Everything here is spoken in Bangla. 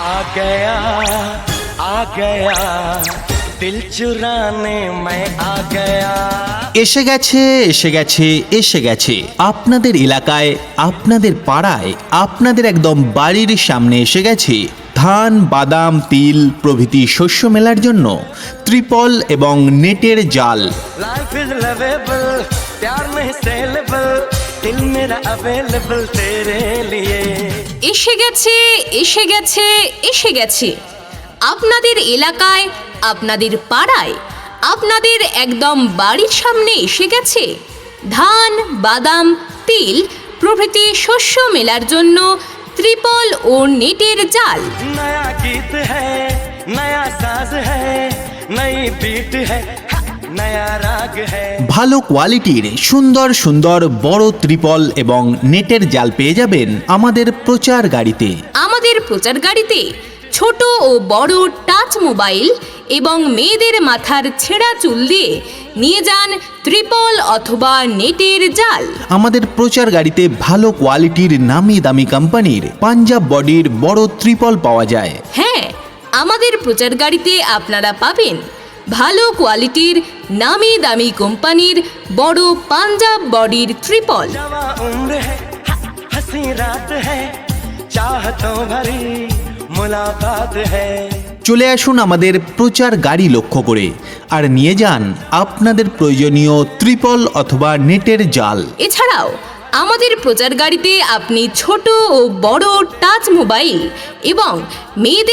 आ गया आ गया दिल चुराने मैं आ गया। এসে গেছে এসে গেছে এসে গেছে আপনাদের এলাকায়, আপনাদের পাড়ায়, আপনাদের একদম বাড়ির সামনে এসে গেছে ধান, বাদাম, তিল প্রভৃতি শস্য মেলার জন্য ত্রিপল এবং নেটের জাল। लाइफ इज लवेबल, प्यार नहीं सेलेबल, दिल मेरा अवेलेबल तेरे लिए। এসে গেছে এসে গেছে এসে গেছে আপনাদের এলাকায়, আপনাদের পাড়ায়, আপনাদের একদম বাড়ির সামনে এসে গেছে ধান, বাদাম, তিল প্রভৃতি শস্য মেলার জন্য ত্রিপল ও নেটের জাল। नया गीत है, नया साज है, नई बीट है, नया राग है। ভালো কোয়ালিটির সুন্দর সুন্দর বড় ত্রিপল এবং নেটের জাল পেয়ে যাবেন আমাদের প্রচার গাড়িতে। আমাদের প্রচার গাড়িতে ছোট ও বড় টাচ মোবাইল এবং মেয়েদের মাথার ছেঁড়া চুল দিয়ে নিয়ে যান ত্রিপল অথবা নেটের জাল। আমাদের প্রচার গাড়িতে ভালো কোয়ালিটির নামি দামি কোম্পানির পাঞ্জাব বডির বড় ত্রিপল পাওয়া যায়। হ্যাঁ, আমাদের প্রচার গাড়িতে আপনারা পাবেন ভালো কোয়ালিটির নামি দামি কোম্পানির বড় পাঞ্জাব বডির ত্রিপল। जवा उम्र है, हंसी रात है, चाहतों भरी मुलाकात है। চলে আসুন আমাদের প্রচার গাড়ি লক্ষ্য করে আর নিয়ে যান আপনাদের প্রয়োজনীয় ত্রিপল অথবা নেটের জাল। এছাড়াও আমাদের প্রচার গাড়িতে আপনি ছোট ও বড় টাচ মোবাইল এবং মেয়েদের